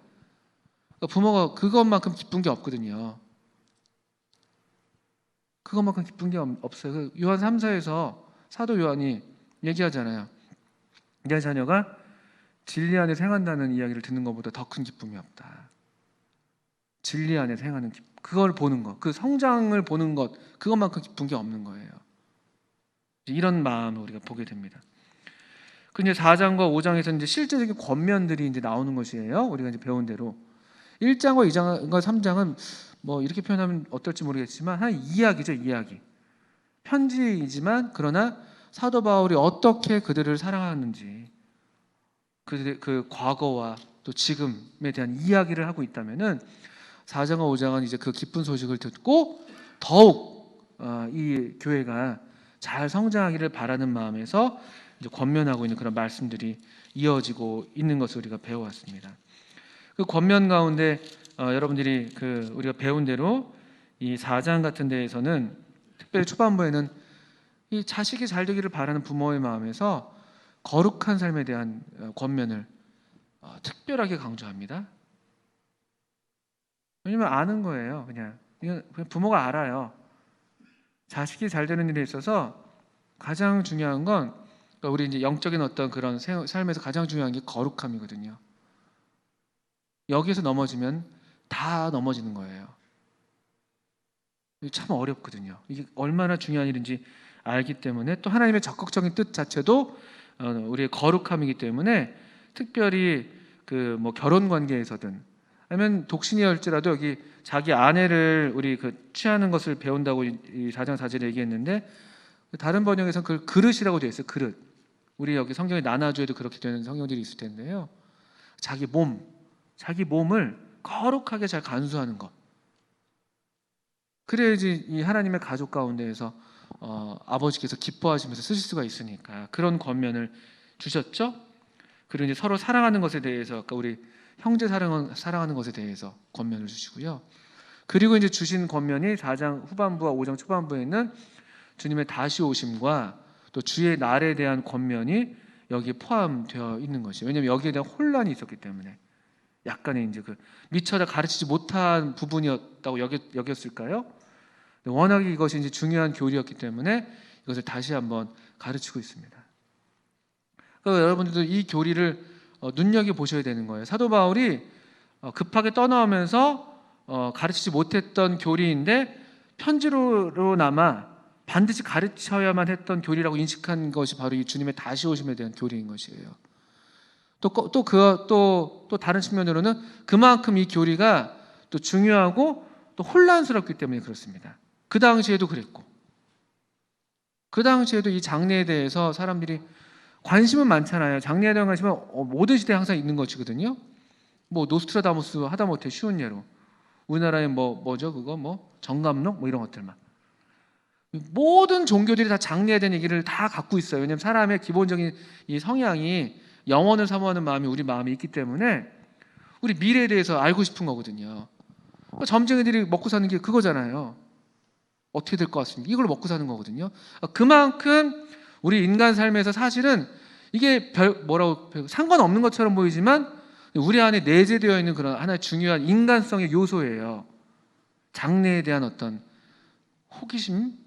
그러니까 부모가 그것만큼 기쁜 게 없거든요. 그것만큼 기쁜 게 없어요. 요한 3사에서 사도 요한이 얘기하잖아요. 내 자녀가 진리 안에서 행한다는 이야기를 듣는 것보다 더 큰 기쁨이 없다. 진리 안에서 행하는 기쁨, 그걸 보는 것, 그 성장을 보는 것, 그것만큼 기쁜 게 없는 거예요. 이런 마음을 우리가 보게 됩니다. 그 이제 4장과 5장에서 이제 실제적인 권면들이 이제 나오는 것이에요. 우리가 이제 배운 대로 1장과 2장과 3장은 뭐 이렇게 표현하면 어떨지 모르겠지만 한 이야기죠, 이야기. 편지이지만 그러나 사도 바울이 어떻게 그들을 사랑하는지 그 과거와 또 지금에 대한 이야기를 하고 있다면은 4장과 5장은 이제 그 기쁜 소식을 듣고 더욱 이 교회가 잘 성장하기를 바라는 마음에서 이제 권면하고 있는 그런 말씀들이 이어지고 있는 것을 우리가 배워왔습니다. 그 권면 가운데 여러분들이 우리가 배운 대로 이 4장 같은 데에서는 특별히 초반부에는 이 자식이 잘 되기를 바라는 부모의 마음에서 거룩한 삶에 대한 권면을 특별하게 강조합니다. 왜냐면 아는 거예요. 그냥 부모가 알아요. 자식이 잘 되는 일에 있어서 가장 중요한 건 그러니까 우리 이제 영적인 어떤 그런 삶에서 가장 중요한 게 거룩함이거든요. 여기에서 넘어지면 다 넘어지는 거예요. 이게 참 어렵거든요. 이게 얼마나 중요한 일인지 알기 때문에 또 하나님의 적극적인 뜻 자체도 우리의 거룩함이기 때문에 특별히 뭐 결혼 관계에서든 아니면 독신이할지라도 여기 자기 아내를 우리 취하는 것을 배운다고 이 4장 4절에 얘기했는데 다른 번역에서는 그걸 그릇이라고 되어 있어요. 그릇. 우리 여기 성경의 나나주에도 그렇게 되는 성경들이 있을 텐데요. 자기 몸을 거룩하게 잘 간수하는 것. 그래야지 이 하나님의 가족 가운데에서 아버지께서 기뻐하시면서 쓰실 수가 있으니까 그런 권면을 주셨죠. 그리고 이제 서로 사랑하는 것에 대해서 아까 우리 형제 사랑하는 것에 대해서 권면을 주시고요. 그리고 이제 주신 권면이 4장 후반부와 5장 초반부에는 주님의 다시 오심과 또 주의 날에 대한 권면이 여기에 포함되어 있는 것이에요. 왜냐하면 여기에 대한 혼란이 있었기 때문에 약간의 이제 미처 다 가르치지 못한 부분이었다고 여겼을까요? 워낙에 이것이 이제 중요한 교리였기 때문에 이것을 다시 한번 가르치고 있습니다. 그러니까 여러분들도 이 교리를 눈여겨 보셔야 되는 거예요. 사도 바울이 급하게 떠나오면서 가르치지 못했던 교리인데 편지로나마 반드시 가르쳐야만 했던 교리라고 인식한 것이 바로 이 주님의 다시 오심에 대한 교리인 것이에요. 또 다른 측면으로는 그만큼 이 교리가 또 중요하고 또 혼란스럽기 때문에 그렇습니다. 그 당시에도 그랬고, 그 당시에도 이 장래에 대해서 사람들이 관심은 많잖아요. 장래에 대한 관심은 모든 시대에 항상 있는 것이거든요. 뭐 노스트라다무스 하다못해 쉬운 예로 우리나라에 뭐죠 그거 정감록 이런 것들만 모든 종교들이 다 장래에 대한 얘기를 다 갖고 있어요. 왜냐하면 사람의 기본적인 이 성향이 영원을 사모하는 마음이 우리 마음에 있기 때문에 우리 미래에 대해서 알고 싶은 거거든요. 점쟁이들이 먹고 사는 게 그거잖아요. 어떻게 될 것 같습니까? 이걸 먹고 사는 거거든요. 그만큼 우리 인간 삶에서 사실은 이게 상관없는 것처럼 보이지만 우리 안에 내재되어 있는 그런 하나의 중요한 인간성의 요소예요. 장래에 대한 어떤 호기심,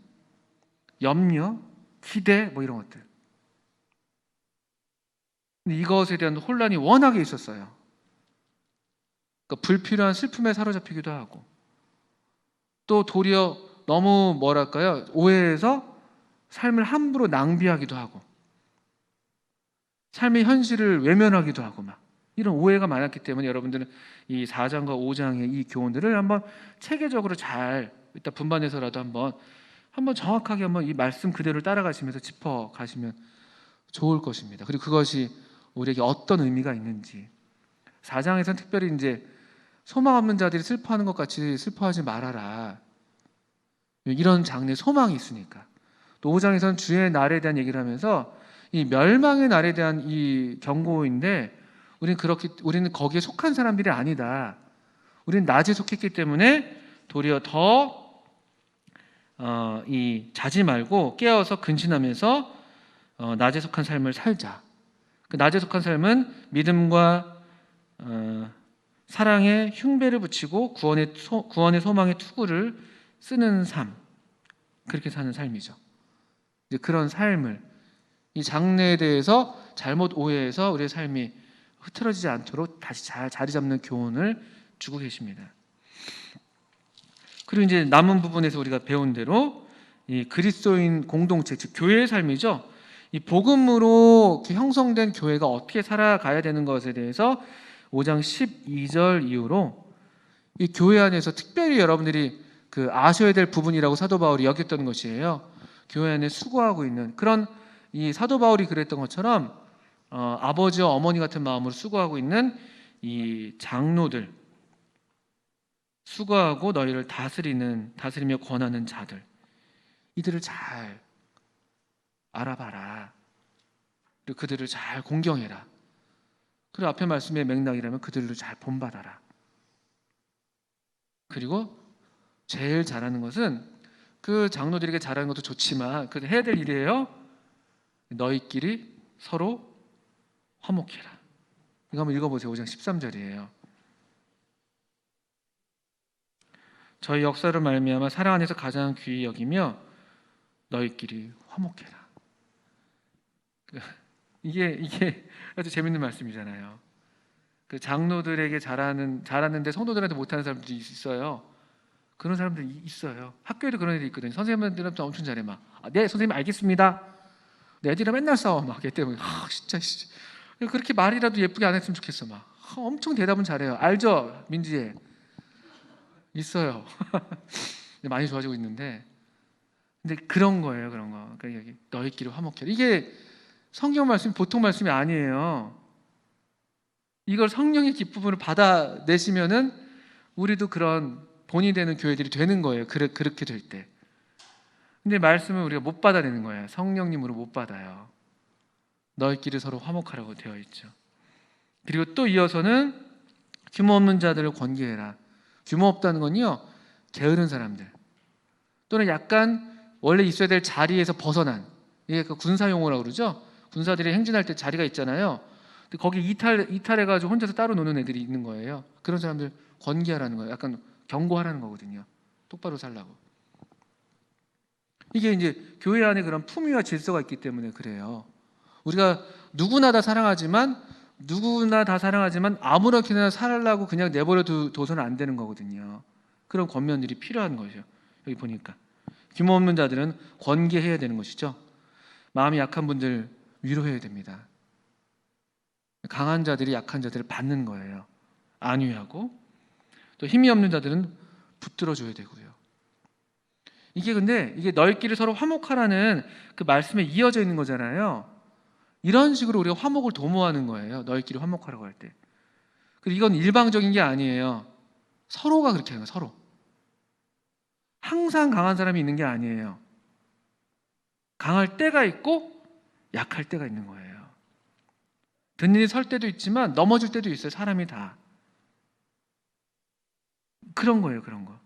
염려, 기대 이런 것들. 근데 이것에 대한 혼란이 워낙에 있었어요. 그러니까 불필요한 슬픔에 사로잡히기도 하고 또 도리어 너무 오해해서 삶을 함부로 낭비하기도 하고 삶의 현실을 외면하기도 하고 이런 오해가 많았기 때문에 여러분들은 이 4장과 5장의 이 교훈들을 한번 체계적으로 잘 이따 분반해서라도 한번 정확하게 이 말씀 그대로 따라가시면서 짚어가시면 좋을 것입니다. 그리고 그것이 우리에게 어떤 의미가 있는지 4장에서는 특별히 이제 소망 없는 자들이 슬퍼하는 것 같이 슬퍼하지 말아라. 이런 장래에 소망이 있으니까. 또 5장에서는 주의 날에 대한 얘기를 하면서 이 멸망의 날에 대한 이 경고인데 우리는 거기에 속한 사람들이 아니다. 우리는 낮에 속했기 때문에 도리어 더 자지 말고 깨어서 근신하면서 낮에 속한 삶을 살자. 그 낮에 속한 삶은 믿음과 사랑에 흉배를 붙이고 구원의 소망의 투구를 쓰는 삶, 그렇게 사는 삶이죠. 이제 그런 삶을 이 장래에 대해서 잘못 오해해서 우리의 삶이 흐트러지지 않도록 다시 잘 자리 잡는 교훈을 주고 계십니다. 그리고 이제 남은 부분에서 우리가 배운 대로 이 그리스도인 공동체, 즉 교회의 삶이죠. 이 복음으로 형성된 교회가 어떻게 살아가야 되는 것에 대해서 5장 12절 이후로 이 교회 안에서 특별히 여러분들이 그 아셔야 될 부분이라고 사도 바울이 여겼던 것이에요. 교회 안에 수고하고 있는 그런 이 사도 바울이 그랬던 것처럼 아버지와 어머니 같은 마음으로 수고하고 있는 이 장로들, 수고하고 너희를 다스리며 권하는 자들, 이들을 잘 알아봐라. 그리고 그들을 잘 공경해라. 그리고 앞에 말씀의 맥락이라면 그들로 잘 본받아라. 그리고 제일 잘하는 것은 그 장로들에게 잘하는 것도 좋지만 그 해야 될 일이에요. 너희끼리 서로 화목해라. 이거 한번 읽어보세요. 5장 13절이에요. 저희 역사를 말미암아 사랑 안에서 가장 귀히 여기며 너희끼리 화목해라. 이게 아주 재밌는 말씀이잖아요. 그 장로들에게 잘하는데 성도들한테 못하는 사람들이 있어요. 그런 사람들이 있어요. 학교에도 그런 애들이 있거든요. 선생님들한테 엄청 잘해 막. 네 선생님 알겠습니다. 내 애들이랑 맨날 싸워 막. 얘 때문에 진짜 그렇게 말이라도 예쁘게 안 했으면 좋겠어 막. 엄청 대답은 잘해요. 알죠 민지에 있어요. 많이 좋아지고 있는데, 근데 그런 거예요, 그런 거. 그러니까 여기 너희끼리 화목해라. 이게 성경 말씀이 보통 말씀이 아니에요. 이걸 성령의 기쁨으로 받아내시면은 우리도 그런 본이 되는 교회들이 되는 거예요. 그렇게 될 때. 근데 말씀을 우리가 못 받아내는 거예요. 성령님으로 못 받아요. 너희끼리 서로 화목하라고 되어 있죠. 그리고 또 이어서는 규모 없는 자들을 권계해라. 규모 없다는 건요, 게으른 사람들 또는 약간 원래 있어야 될 자리에서 벗어난, 이게 그 군사 용어라고 그러죠. 군사들이 행진할 때 자리가 있잖아요. 근데 거기 이탈해가지고 혼자서 따로 노는 애들이 있는 거예요. 그런 사람들 권계하라는 거예요. 약간 경고하라는 거거든요. 똑바로 살라고. 이게 이제 교회 안에 그런 품위와 질서가 있기 때문에 그래요. 우리가 누구나 다 사랑하지만 아무렇게나 살라고 그냥 내버려 둬서는 안 되는 거거든요. 그런 권면들이 필요한 거죠. 여기 보니까 규모 없는 자들은 권계해야 되는 것이죠. 마음이 약한 분들 위로해야 됩니다. 강한 자들이 약한 자들을 받는 거예요. 안위하고, 또 힘이 없는 자들은 붙들어줘야 되고요. 근데 이게 너희끼리 서로 화목하라는 그 말씀에 이어져 있는 거잖아요. 이런 식으로 우리가 화목을 도모하는 거예요. 너희끼리 화목하라고 할 때. 그리고 이건 일방적인 게 아니에요. 서로가 그렇게 하는 거예요. 서로. 항상 강한 사람이 있는 게 아니에요. 강할 때가 있고 약할 때가 있는 거예요. 든든히 설 때도 있지만 넘어질 때도 있어요. 사람이 다. 그런 거예요. 그런 거.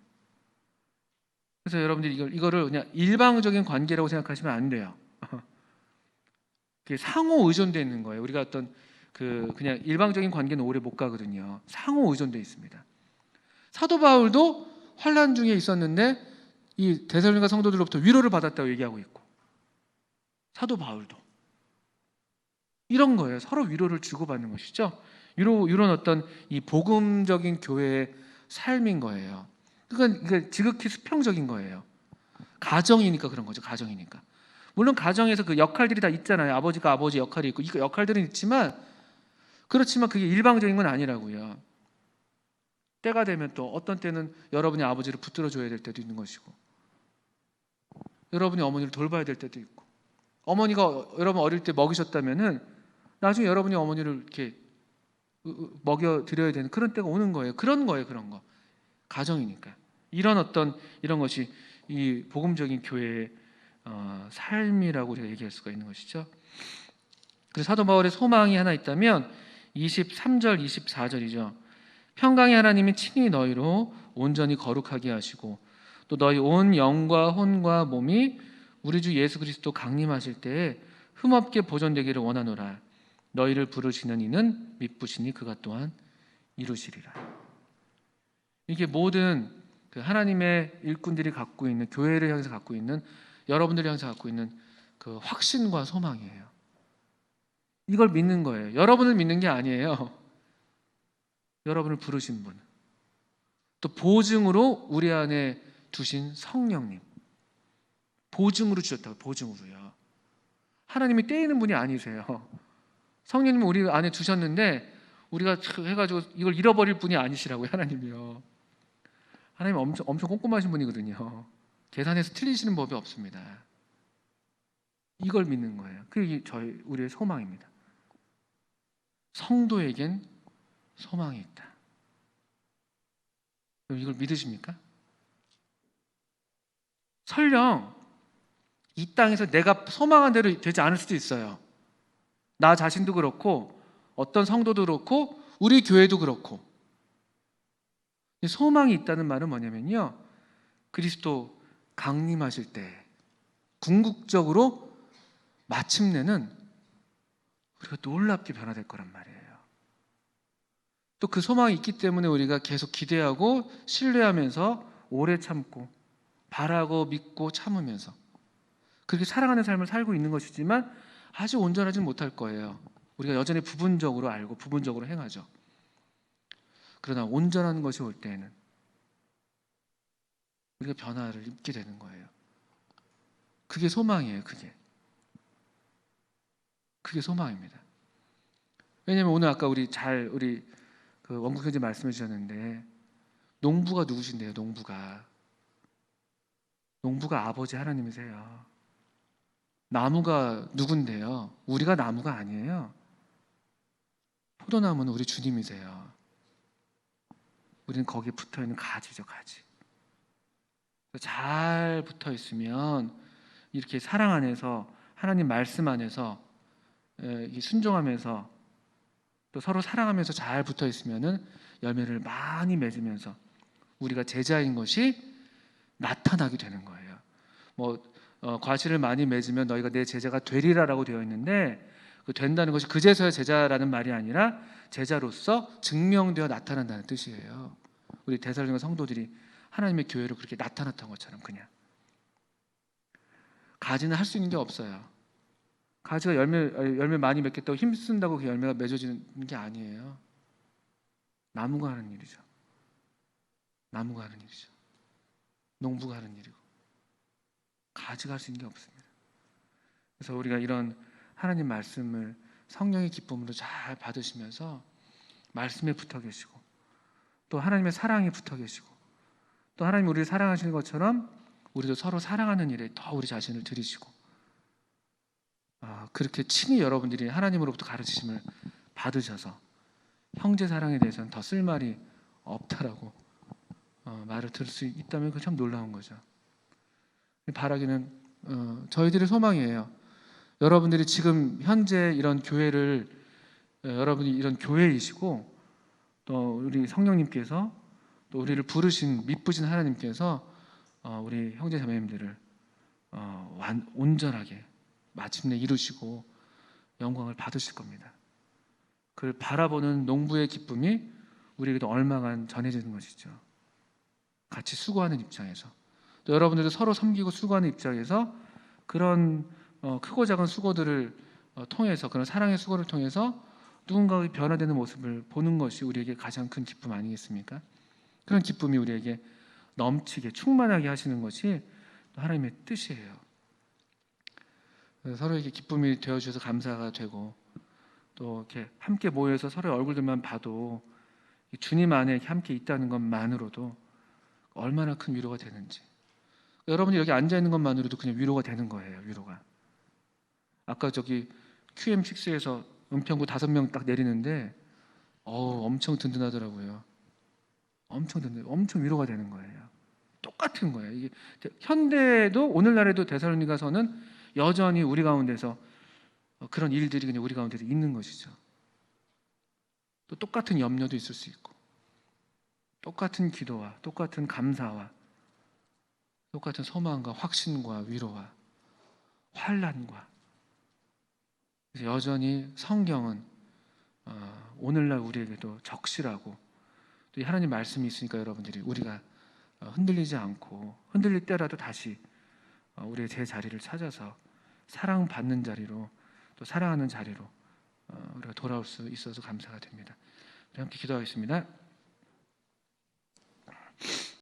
그래서 여러분들이 이거를 그냥 일방적인 관계라고 생각하시면 안 돼요. 그게 상호 의존되어 있는 거예요. 우리가 어떤 그냥 일방적인 관계는 오래 못 가거든요. 상호 의존되어 있습니다. 사도 바울도 환난 중에 있었는데 이 데살로니가 성도들로부터 위로를 받았다고 얘기하고 있고, 사도 바울도 이런 거예요. 서로 위로를 주고받는 것이죠. 이런 어떤 이 복음적인 교회의 삶인 거예요. 그러니까 지극히 수평적인 거예요. 가정이니까 그런 거죠. 가정이니까. 물론 가정에서 그 역할들이 다 있잖아요. 아버지가 아버지 역할이 있고, 이 역할들은 있지만, 그렇지만 그게 일방적인 건 아니라고요. 때가 되면 또 어떤 때는 여러분이 아버지를 붙들어줘야 될 때도 있는 것이고, 여러분이 어머니를 돌봐야 될 때도 있고, 어머니가 여러분 어릴 때 먹이셨다면은 나중에 여러분이 어머니를 이렇게 먹여 드려야 되는 그런 때가 오는 거예요. 그런 거예요. 그런 거. 가정이니까. 이런 것이 이 복음적인 교회의 삶이라고 우리가 얘기할 수가 있는 것이죠. 그래서 사도 바울의 소망이 하나 있다면 23절, 24절이죠. 평강의 하나님이 친히 너희로 온전히 거룩하게 하시고, 또 너희 온 영과 혼과 몸이 우리 주 예수 그리스도 강림하실 때에 흠없게 보존되기를 원하노라. 너희를 부르시는 이는 미쁘시니 그가 또한 이루시리라. 이게 모든 그 하나님의 일꾼들이 갖고 있는, 교회를 향해서 갖고 있는, 여러분들이 향해서 갖고 있는 그 확신과 소망이에요. 이걸 믿는 거예요. 여러분을 믿는 게 아니에요. 여러분을 부르신 분, 또 보증으로 우리 안에 두신 성령님, 보증으로 주셨다고. 보증으로요. 하나님이 떼이는 분이 아니세요. 성령님 우리 안에 두셨는데 우리가 해가지고 이걸 잃어버릴 분이 아니시라고요. 하나님이요. 하나님 엄청 꼼꼼하신 분이거든요. 계산해서 틀리시는 법이 없습니다. 이걸 믿는 거예요. 그게 우리의 소망입니다. 성도에겐 소망이 있다. 그럼 이걸 믿으십니까? 설령 이 땅에서 내가 소망한 대로 되지 않을 수도 있어요. 나 자신도 그렇고 어떤 성도도 그렇고 우리 교회도 그렇고. 소망이 있다는 말은 뭐냐면요, 그리스도 강림하실 때 궁극적으로 마침내는 우리가 놀랍게 변화될 거란 말이에요. 또 그 소망이 있기 때문에 우리가 계속 기대하고 신뢰하면서 오래 참고 바라고 믿고 참으면서 그렇게 사랑하는 삶을 살고 있는 것이지만 아직 온전하지는 못할 거예요. 우리가 여전히 부분적으로 알고 부분적으로 행하죠. 그러나 온전한 것이 올 때에는 우리가 변화를 입게 되는 거예요. 그게 소망이에요. 그게 소망입니다. 왜냐하면 오늘 아까 우리 그 원국 형제 말씀해 주셨는데 농부가 누구신데요? 농부가 아버지 하나님이세요. 나무가 누군데요? 우리가 나무가 아니에요. 포도나무는 우리 주님이세요. 우리는 거기에 붙어있는 가지죠. 가지. 잘 붙어있으면 이렇게 사랑 안에서 하나님 말씀 안에서 순종하면서 또 서로 사랑하면서 잘 붙어있으면 열매를 많이 맺으면서 우리가 제자인 것이 나타나게 되는 거예요. 과실을 많이 맺으면 너희가 내 제자가 되리라라고 되어 있는데 그 된다는 것이 그제서야 제자라는 말이 아니라 제자로서 증명되어 나타난다는 뜻이에요. 우리 데살로니가 성도들이 하나님의 교회로 그렇게 나타났던 것처럼 그냥. 가지는 할 수 있는 게 없어요. 가지가 열매 많이 맺겠다고 힘쓴다고 그 열매가 맺어지는 게 아니에요. 나무가 하는 일이죠. 농부가 하는 일이고 가지가 할 수 있는 게 없습니다. 그래서 우리가 이런 하나님 말씀을 성령의 기쁨으로 잘 받으시면서 말씀에 붙어 계시고 또 하나님의 사랑에 붙어 계시고 또 하나님 우리를 사랑하시는 것처럼 우리도 서로 사랑하는 일에 더 우리 자신을 들이시고 그렇게 친히 여러분들이 하나님으로부터 가르치심을 받으셔서 형제 사랑에 대해서는 더 쓸 말이 없다라고 말을 들을 수 있다면 그건 참 놀라운 거죠. 바라기는 저희들의 소망이에요. 여러분들이 지금 현재 이런 교회를 여러분이 이런 교회이시고 또 우리 성령님께서 또 우리를 부르신 믿부신 하나님께서 우리 형제 자매님들을 온전하게 마침내 이루시고 영광을 받으실 겁니다. 그걸 바라보는 농부의 기쁨이 우리에게도 얼마간 전해지는 것이죠. 같이 수고하는 입장에서 또 여러분들도 서로 섬기고 수고하는 입장에서 그런 크고 작은 수고들을 통해서 그런 사랑의 수고를 통해서 누군가의 변화되는 모습을 보는 것이 우리에게 가장 큰 기쁨 아니겠습니까? 그런 기쁨이 우리에게 넘치게 충만하게 하시는 것이 하나님의 뜻이에요. 서로에게 기쁨이 되어 주셔서 감사가 되고 또 이렇게 함께 모여서 서로의 얼굴들만 봐도 주님 안에 함께 있다는 것만으로도 얼마나 큰 위로가 되는지. 여러분이 여기 앉아 있는 것만으로도 그냥 위로가 되는 거예요. 위로가. 아까 저기 QM6에서 은평구 5명 딱 내리는데 엄청 든든하더라고요. 엄청 위로가 되는 거예요. 똑같은 거예요. 이게 현대에도 오늘날에도 데살로니가서는 여전히 우리 가운데서 그런 일들이 그냥 우리 가운데서 있는 것이죠. 또 똑같은 염려도 있을 수 있고 똑같은 기도와 똑같은 감사와 똑같은 소망과 확신과 위로와 환난과 여전히 성경은 오늘날 우리에게도 적실하고 또 하나님 말씀이 있으니까 여러분들이 우리가 흔들리지 않고 흔들릴 때라도 다시 우리의 제 자리를 찾아서 사랑받는 자리로 또 사랑하는 자리로 우리가 돌아올 수 있어서 감사가 됩니다. 우리 함께 기도하겠습니다.